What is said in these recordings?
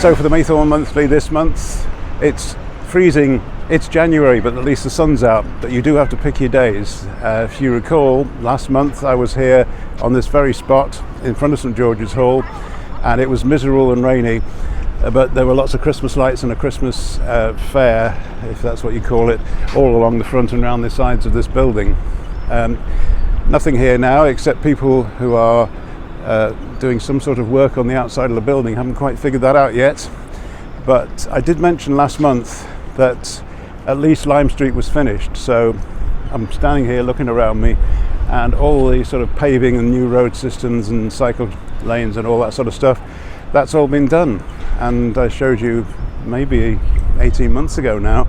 So for the Maythorn Monthly this month, it's freezing. It's January, but at least the sun's out, but you do have to pick your days. If you recall, last month I was here on this very spot in front of St George's Hall, and it was miserable and rainy, but there were lots of Christmas lights and a Christmas fair, if that's what you call it, all along the front and around the sides of this building. Nothing here now except people who are doing some sort of work on the outside of the building. Haven't quite figured that out yet, but I did mention last month that at least Lime Street was finished, so I'm standing here looking around me, and all the sort of paving and new road systems and cycle lanes and all that sort of stuff, that's all been done. And I showed you maybe 18 months ago now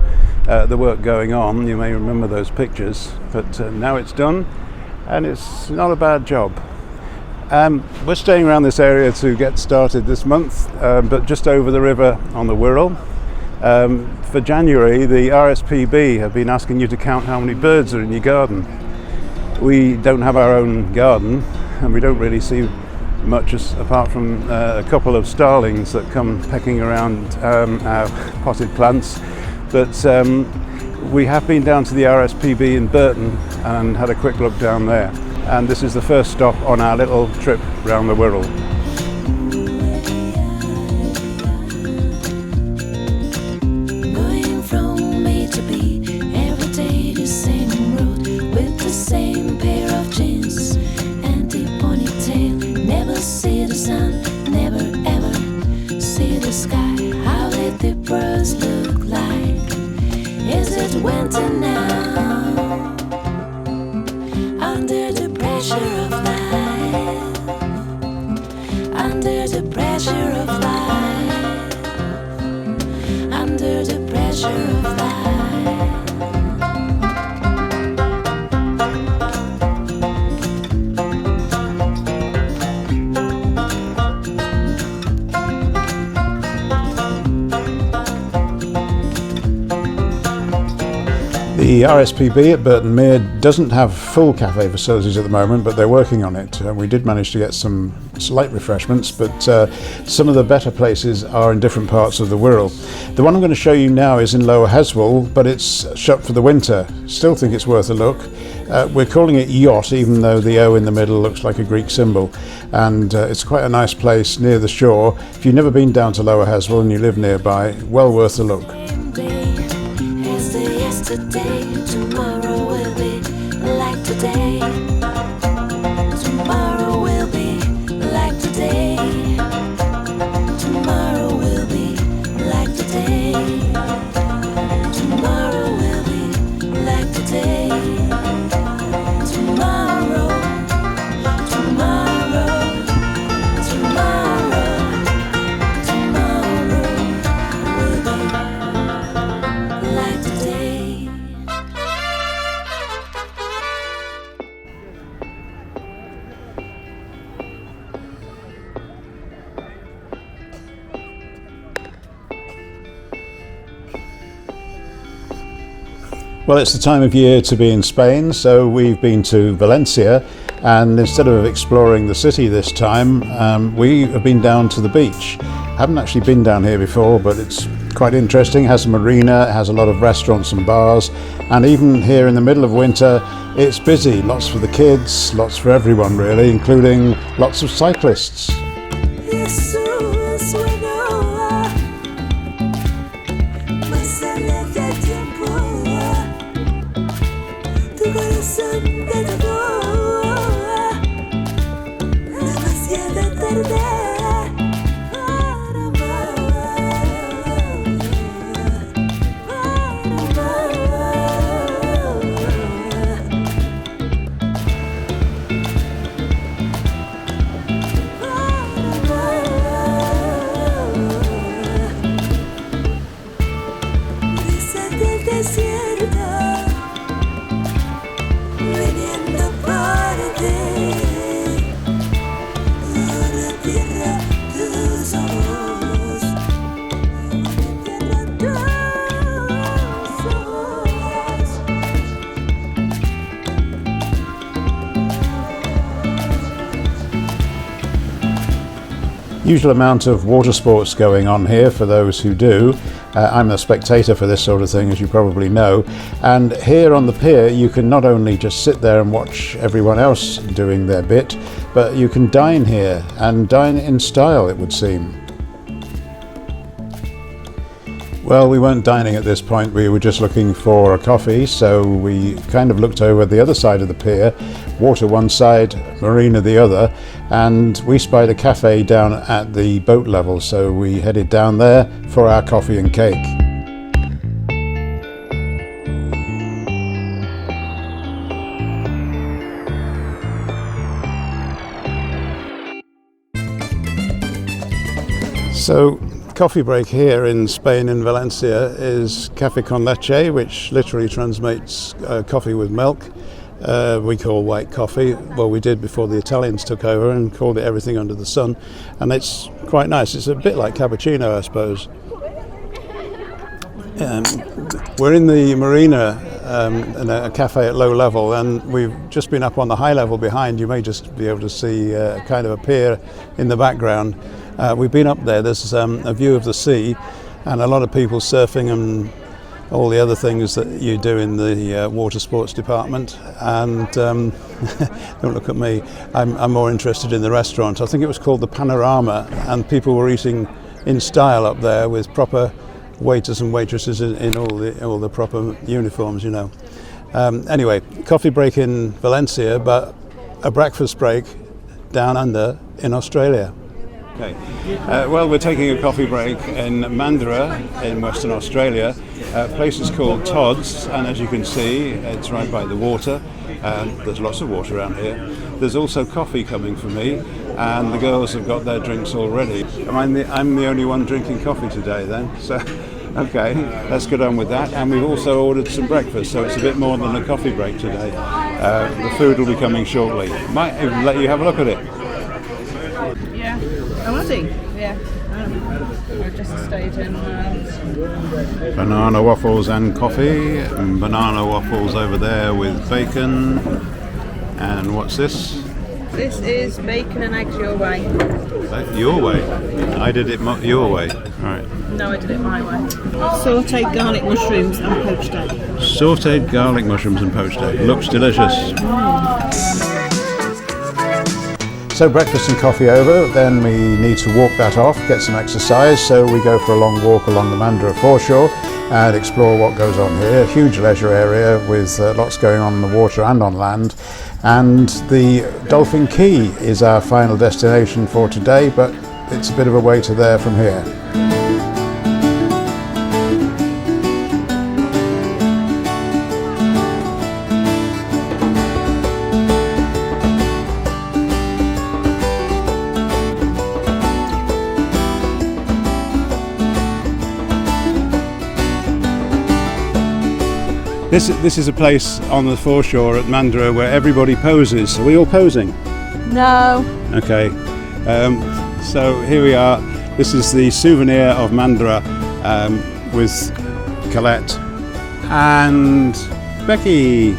the work going on. You may remember those pictures, but now it's done, and it's not a bad job. We're staying around this area to get started this month, but just over the river on the Wirral. For January, the RSPB have been asking you to count how many birds are in your garden. We don't have our own garden, and we don't really see much apart from a couple of starlings that come pecking around our potted plants. But we have been down to the RSPB in Burton and had a quick look down there. And this is the first stop on our little trip round the Wirral. Winter now, under the pressure of life, under the pressure of life, under the pressure of life. The RSPB at Burton Mere doesn't have full cafe facilities at the moment, but they're working on it. We did manage to get some slight refreshments, but some of the better places are in different parts of the Wirral. The one I'm going to show you now is in Lower Heswall, but it's shut for the winter. Still think it's worth a look. We're calling it Yacht, even though the O in the middle looks like a Greek symbol, and it's quite a nice place near the shore. If you've never been down to Lower Heswall and you live nearby, well worth a look. Today, tomorrow will be like today. Tomorrow will be like today. Tomorrow will be like today. Tomorrow will be like today. Tomorrow, tomorrow, tomorrow, tomorrow will be like today. Well, it's the time of year to be in Spain, so we've been to Valencia, and instead of exploring the city this time, we have been down to the beach. Haven't actually been down here before, but it's quite interesting. It has a marina, it has a lot of restaurants and bars, and even here in the middle of winter, it's busy. Lots for the kids, lots for everyone really, including lots of cyclists. Usual amount of water sports going on here for those who do. I'm a spectator for this sort of thing, as you probably know. And here on the pier, you can not only just sit there and watch everyone else doing their bit, but you can dine here, and dine in style, it would seem. Well, we weren't dining at this point, we were just looking for a coffee, so we kind of looked over the other side of the pier, water one side, marina the other, and we spied a cafe down at the boat level, so we headed down there for our coffee and cake. So, coffee break here in Spain, in Valencia, is café con leche, which literally translates coffee with milk. We call white coffee, well, we did before the Italians took over and called it everything under the sun, and it's quite nice. It's a bit like cappuccino, I suppose. We're in the marina in a cafe at low level, and we've just been up on the high level behind. You may just be able to see kind of a pier in the background. We've been up there. There's a view of the sea and a lot of people surfing and all the other things that you do in the water sports department. And don't look at me, I'm more interested in the restaurant. I think it was called the Panorama, and people were eating in style up there with proper waiters and waitresses in all the proper uniforms, you know. Anyway, coffee break in Valencia, but a breakfast break down under in Australia. Okay. Well, we're taking a coffee break in Mandurah in Western Australia. Place is called Todd's, and as you can see, it's right by the water. There's lots of water around here. There's also coffee coming for me, and the girls have got their drinks already. I'm the only one drinking coffee today then, so okay, let's get on with that. And we've also ordered some breakfast, so it's a bit more than a coffee break today. The food will be coming shortly. Might even let you have a look at it. Yeah. Oh, was he? Yeah. I just stayed in. Banana waffles and coffee. And banana waffles over there with bacon. And what's this? This is bacon and eggs your way. Your way? I did it your way. Right. No, I did it my way. Sauteed garlic mushrooms and poached egg. Sauteed garlic mushrooms and poached egg. Looks delicious. So breakfast and coffee over, then we need to walk that off, get some exercise, so we go for a long walk along the Mandurah foreshore and explore what goes on here. Huge leisure area with lots going on in the water and on land, and the Dolphin Quay is our final destination for today, but it's a bit of a way to there from here. This is a place on the foreshore at Mandurah where everybody poses. Are we all posing? No. Okay. So here we are. This is the souvenir of Mandurah with Colette and Becky.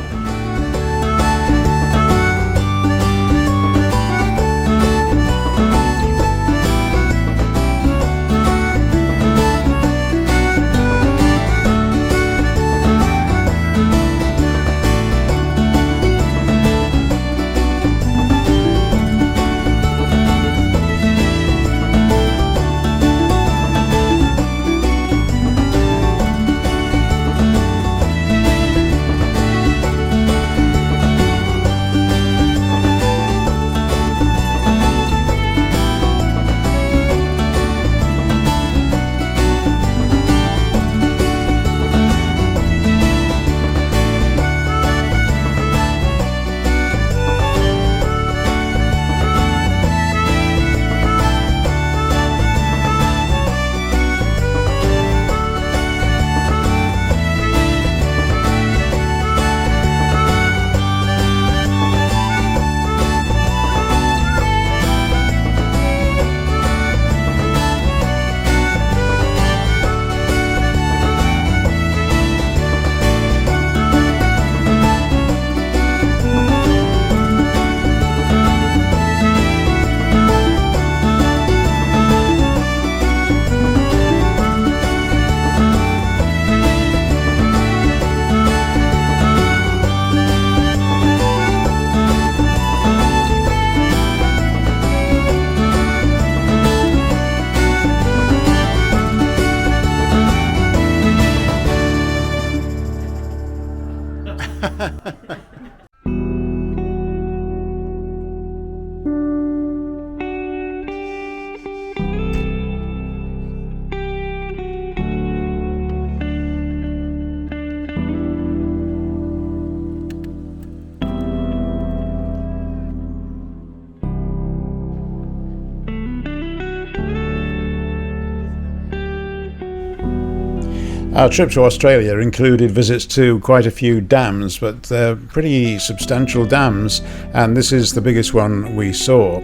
Our trip to Australia included visits to quite a few dams, but they're pretty substantial dams, and this is the biggest one we saw.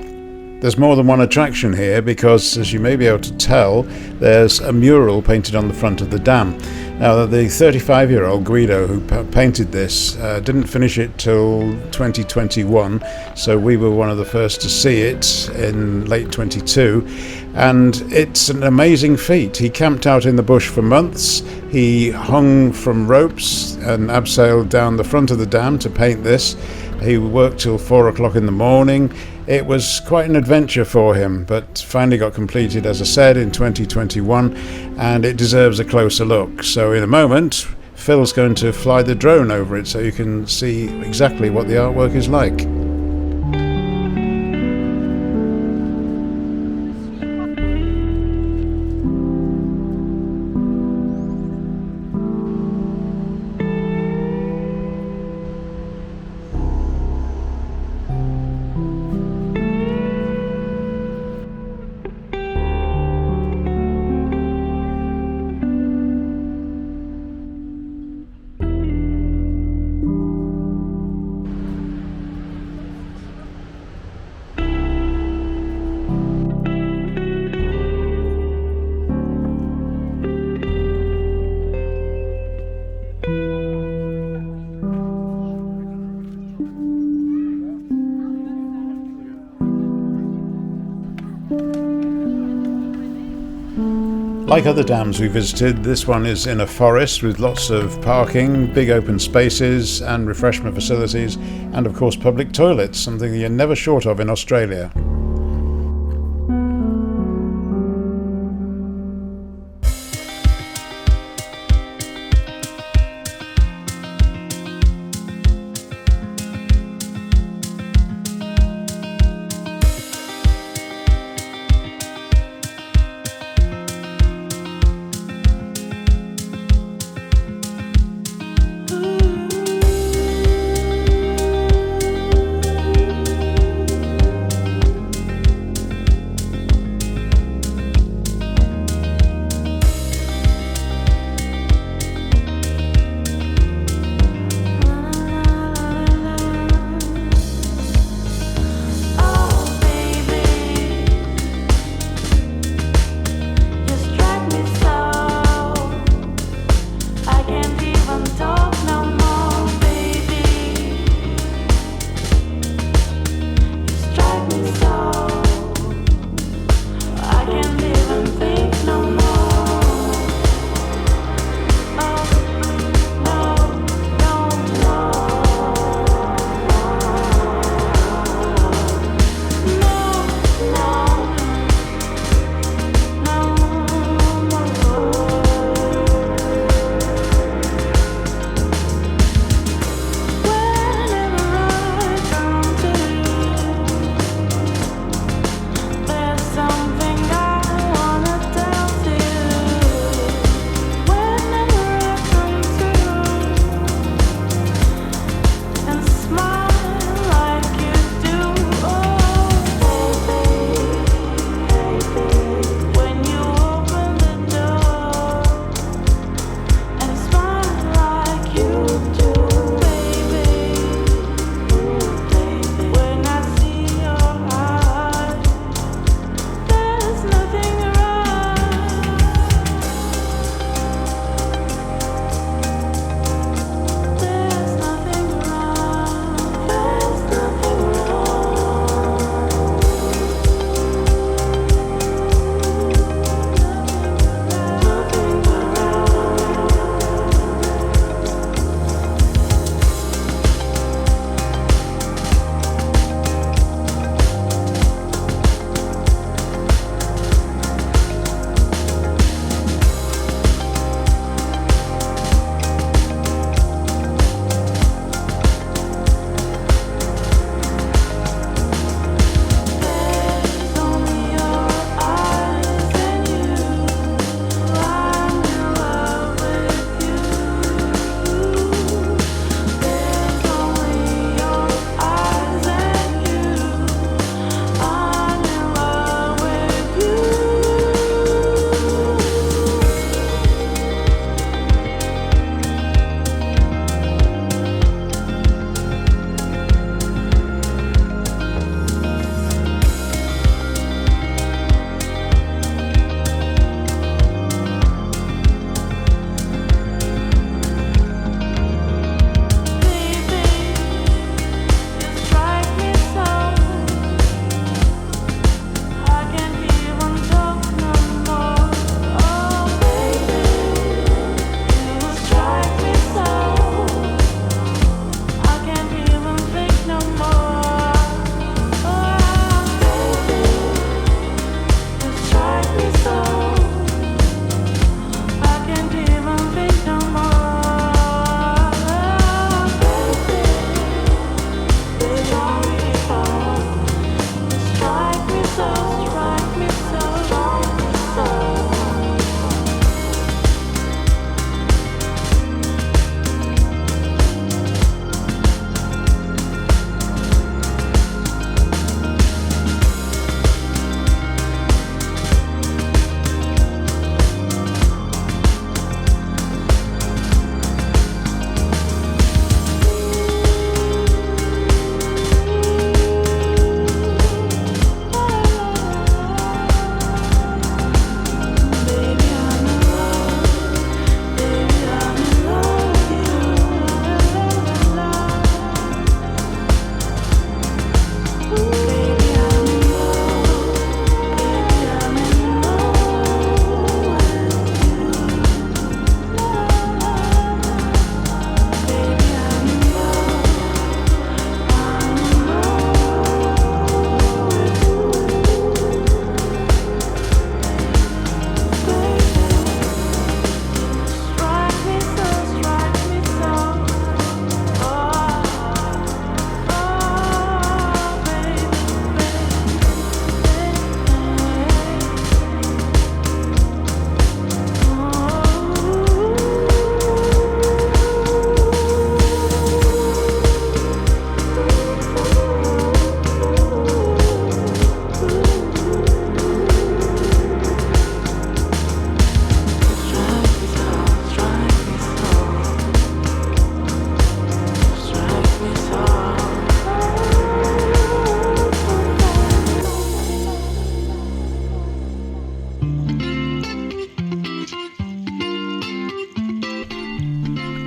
There's more than one attraction here because, as you may be able to tell, there's a mural painted on the front of the dam. Now, the 35-year-old Guido who painted this didn't finish it till 2021, so we were one of the first to see it in late 22, and it's an amazing feat. He camped out in the bush for months. He hung from ropes and abseiled down the front of the dam to paint this. He worked till 4 o'clock in the morning. It was quite an adventure for him, but finally got completed, as I said, in 2021, and it deserves a closer look. So in a moment, Phil's going to fly the drone over it so you can see exactly what the artwork is like. Like other dams we visited, this one is in a forest with lots of parking, big open spaces and refreshment facilities, and of course public toilets, something that you're never short of in Australia.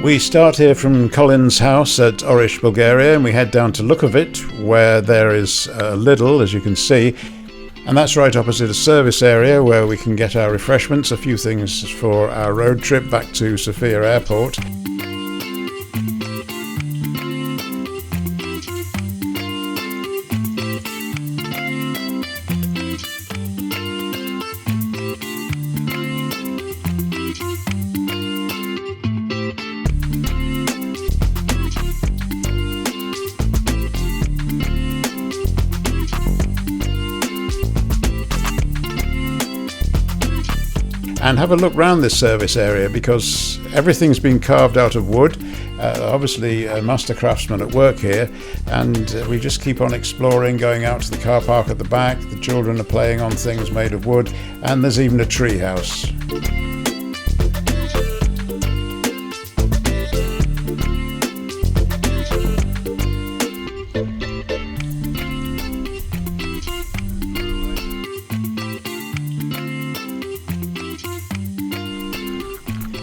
We start here from Colin's house at Oris, Bulgaria, and we head down to Lukovic, where there is a Lidl, as you can see. And that's right opposite a service area where we can get our refreshments, a few things for our road trip back to Sofia airport. And have a look round this service area, because everything's been carved out of wood. Obviously a master craftsman at work here, and we just keep on exploring, going out to the car park at the back. The children are playing on things made of wood, and there's even a tree house.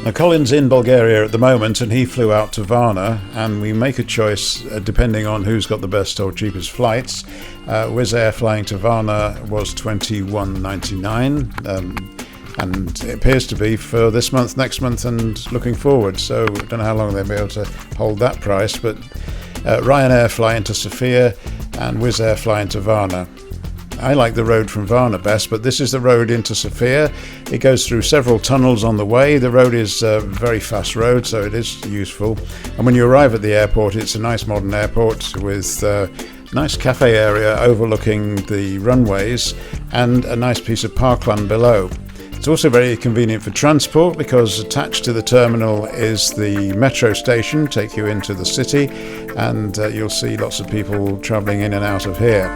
Now, Colin's in Bulgaria at the moment, and he flew out to Varna, and we make a choice depending on who's got the best or cheapest flights. Wizz Air flying to Varna was $21.99, and it appears to be for this month, next month, and looking forward. So I don't know how long they'll be able to hold that price, but Ryanair flying to Sofia and Wizz Air flying to Varna. I like the road from Varna best, but this is the road into Sofia. It goes through several tunnels on the way. The road is a very fast road, so it is useful. And when you arrive at the airport, it's a nice modern airport with a nice cafe area overlooking the runways and a nice piece of parkland below. It's also very convenient for transport, because attached to the terminal is the metro station, take you into the city, and you'll see lots of people travelling in and out of here.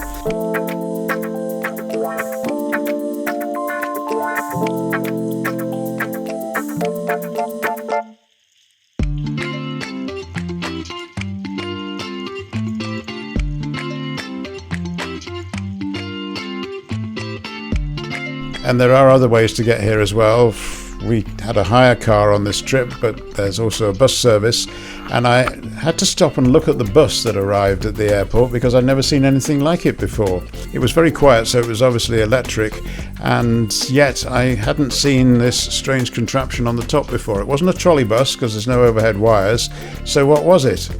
And there are other ways to get here as well. We had a hire car on this trip, but there's also a bus service. And I had to stop and look at the bus that arrived at the airport, because I'd never seen anything like it before. It was very quiet, so it was obviously electric. And yet I hadn't seen this strange contraption on the top before. It wasn't a trolley bus, because there's no overhead wires. So what was it?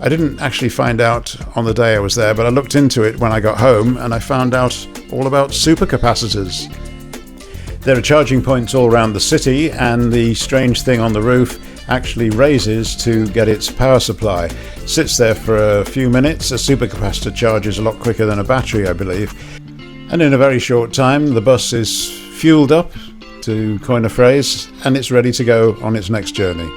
I didn't actually find out on the day I was there, but I looked into it when I got home, and I found out all about supercapacitors. There are charging points all around the city, and the strange thing on the roof actually raises to get its power supply. It sits there for a few minutes. A supercapacitor charges a lot quicker than a battery, I believe. And in a very short time, the bus is fueled up, to coin a phrase, and it's ready to go on its next journey.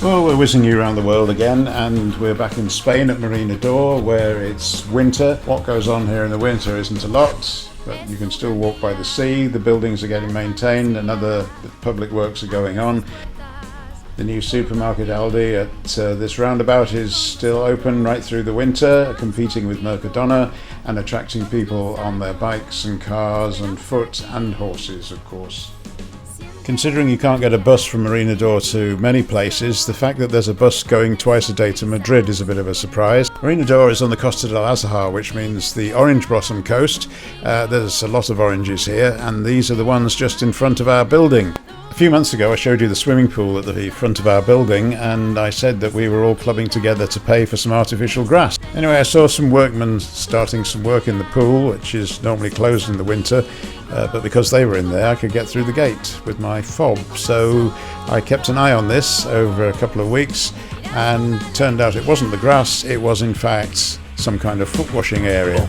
Well, we're whizzing you around the world again, and we're back in Spain at Marina d'Or, where it's winter. What goes on here in the winter isn't a lot, but you can still walk by the sea. The buildings are getting maintained, and other public works are going on. The new supermarket Aldi at this roundabout is still open right through the winter, competing with Mercadona and attracting people on their bikes and cars and foot and horses, of course. Considering you can't get a bus from Marina d'Or to many places, the fact that there's a bus going twice a day to Madrid is a bit of a surprise. Marina d'Or is on the Costa del Azahar, which means the orange blossom coast. There's a lot of oranges here, and these are the ones just in front of our building. A few months ago I showed you the swimming pool at the front of our building, and I said that we were all clubbing together to pay for some artificial grass. Anyway, I saw some workmen starting some work in the pool, which is normally closed in the winter, but because they were in there I could get through the gate with my fob. So I kept an eye on this over a couple of weeks, and turned out it wasn't the grass, it was in fact some kind of foot washing area.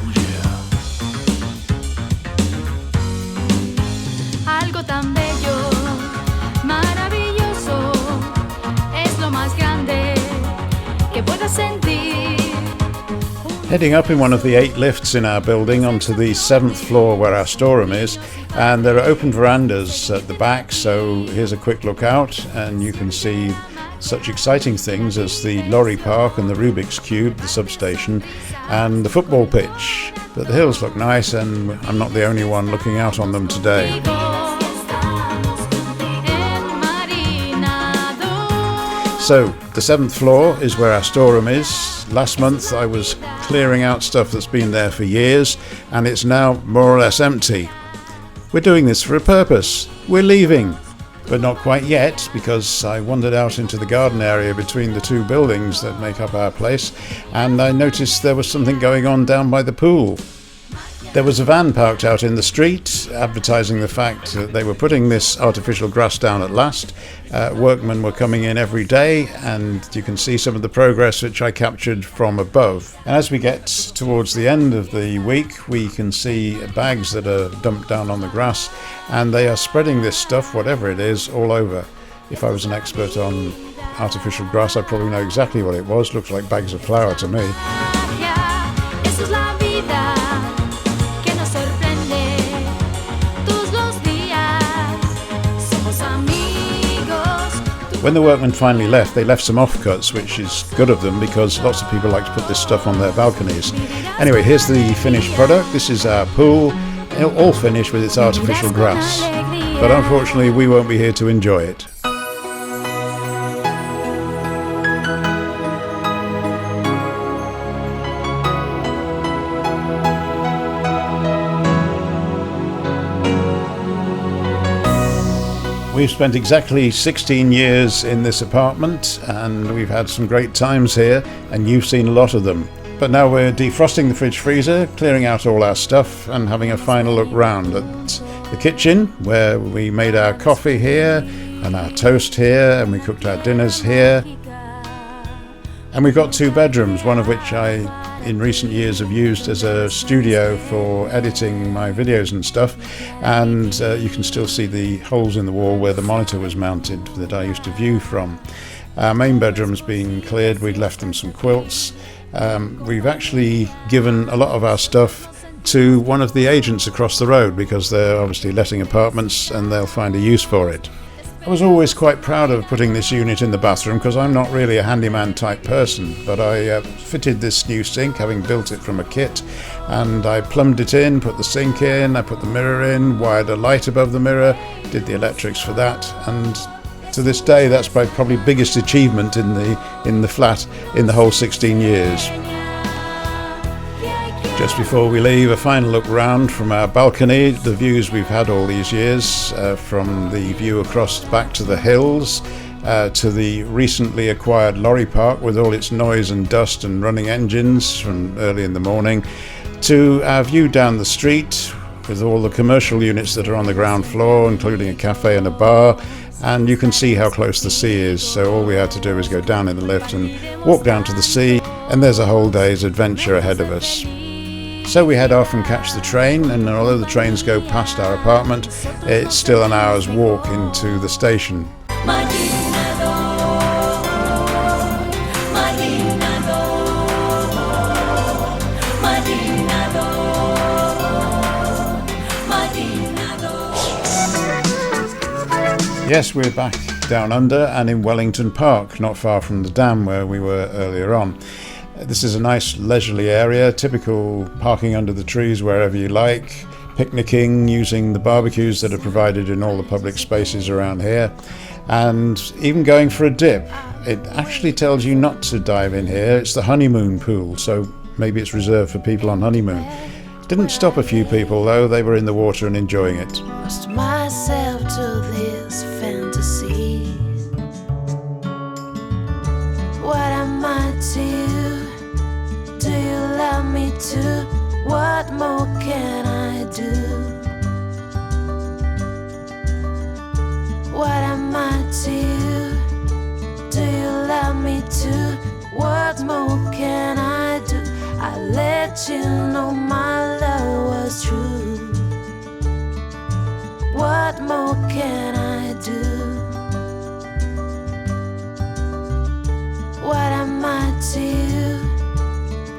Heading up in one of the 8 lifts in our building onto the 7th floor where our storeroom is, and there are open verandas at the back, so here's a quick look out and you can see such exciting things as the lorry park and the Rubik's Cube, the substation, and the football pitch. But the hills look nice, and I'm not the only one looking out on them today. So, the 7th floor is where our storeroom is. Last month I was clearing out stuff that's been there for years, and it's now more or less empty. We're doing this for a purpose. We're leaving. But not quite yet, because I wandered out into the garden area between the two buildings that make up our place, and I noticed there was something going on down by the pool. There was a van parked out in the street, advertising the fact that they were putting this artificial grass down at last. Workmen were coming in every day, and you can see some of the progress which I captured from above. And as we get towards the end of the week, we can see bags that are dumped down on the grass, and they are spreading this stuff, whatever it is, all over. If I was an expert on artificial grass, I'd probably know exactly what it was. Looks like bags of flour to me. When the workmen finally left, they left some offcuts, which is good of them because lots of people like to put this stuff on their balconies. Anyway, here's the finished product. This is our pool, all finished with its artificial grass. But unfortunately, we won't be here to enjoy it. We've spent exactly 16 years in this apartment, and we've had some great times here, and you've seen a lot of them. But now we're defrosting the fridge freezer, clearing out all our stuff, and having a final look round at the kitchen, where we made our coffee here, and our toast here, and we cooked our dinners here. And we've got 2 bedrooms, one of which I in recent years have used as a studio for editing my videos and stuff, and you can still see the holes in the wall where the monitor was mounted that I used to view from. Our main bedroom's been cleared. We'd left them some quilts. We've actually given a lot of our stuff to one of the agents across the road because they're obviously letting apartments and they'll find a use for it. I was always quite proud of putting this unit in the bathroom because I'm not really a handyman type person, but I fitted this new sink, having built it from a kit, and I plumbed it in, put the sink in, I put the mirror in, wired a light above the mirror, did the electrics for that, and to this day that's my probably biggest achievement in the flat in the whole 16 years. Just before we leave, a final look round from our balcony, the views we've had all these years, from the view across back to the hills, to the recently acquired lorry park with all its noise and dust and running engines from early in the morning, to our view down the street with all the commercial units that are on the ground floor, including a cafe and a bar, and you can see how close the sea is, so all we had to do is go down in the lift and walk down to the sea, and there's a whole day's adventure ahead of us. So we head off and catch the train, and although the trains go past our apartment, it's still an hour's walk into the station. Yes, we're back down under and in Wellington Park, not far from the dam where we were earlier on. This is a nice leisurely area, typical parking under the trees wherever you like, picnicking, using the barbecues that are provided in all the public spaces around here, and even going for a dip. It actually tells you not to dive in here. It's the honeymoon pool, so maybe it's reserved for people on honeymoon. Didn't stop a few people though, they were in the water and enjoying it. Lost myself to this fantasy. What am I to you? Do you love me too? What more can I do? What am I to you? Do you love me too? What more can I do? I let you know my love was true. What more can I do? What am I to you?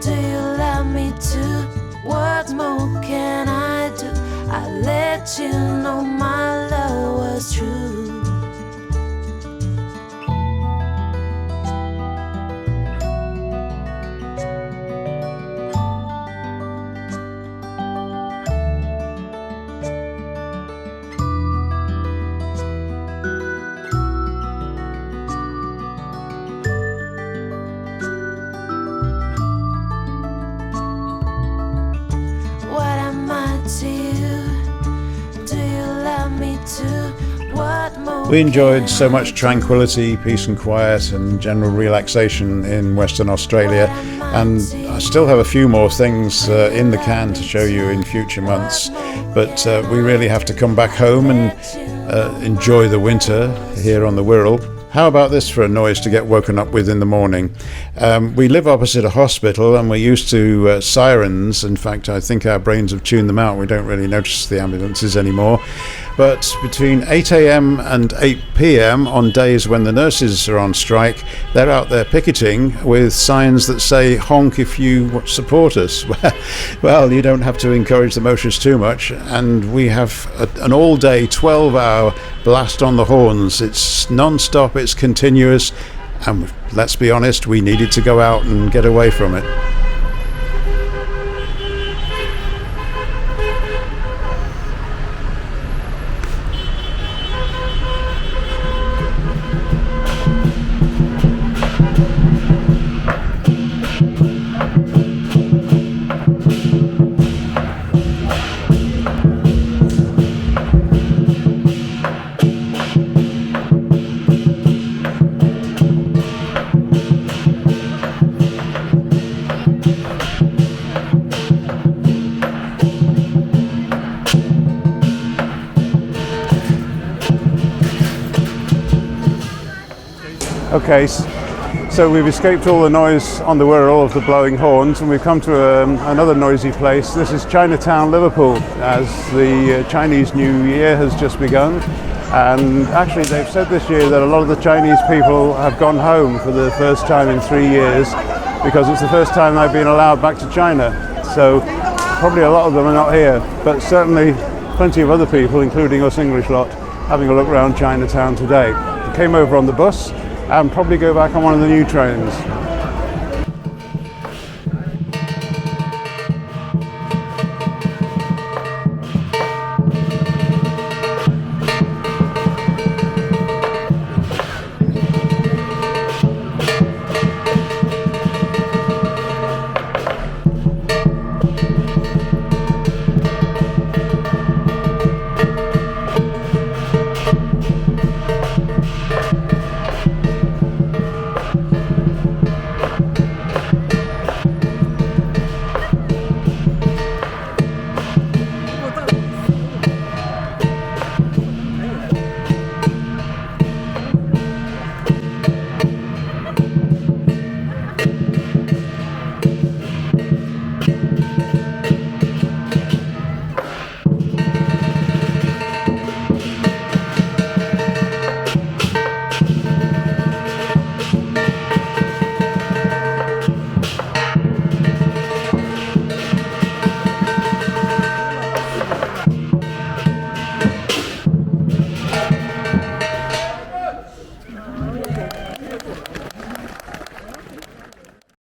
Do you love me too? What more can I do? I let you know my love was true. We enjoyed so much tranquility, peace and quiet and general relaxation in Western Australia, and I still have a few more things in the can to show you in future months, but we really have to come back home and enjoy the winter here on the Wirral. How about this for a noise to get woken up with in the morning? We live opposite a hospital and we're used to sirens. In fact, I think our brains have tuned them out. We don't really notice the ambulances anymore. But between 8 a.m. and 8 p.m. on days when the nurses are on strike, they're out there picketing with signs that say, honk if you support us. Well, you don't have to encourage the motorists too much. And we have an all-day, 12-hour blast on the horns. It's non-stop, it's continuous. And let's be honest, we needed to go out and get away from it. Okay, so we've escaped all the noise on the Wirral of the blowing horns, and we've come to another noisy place. This is Chinatown, Liverpool, as the Chinese New Year has just begun. And actually they've said this year that a lot of the Chinese people have gone home for the first time in 3 years, because it's the first time they've been allowed back to China. So probably a lot of them are not here, but certainly plenty of other people, including us English lot, having a look around Chinatown today. We came over on the bus and probably go back on one of the new trains.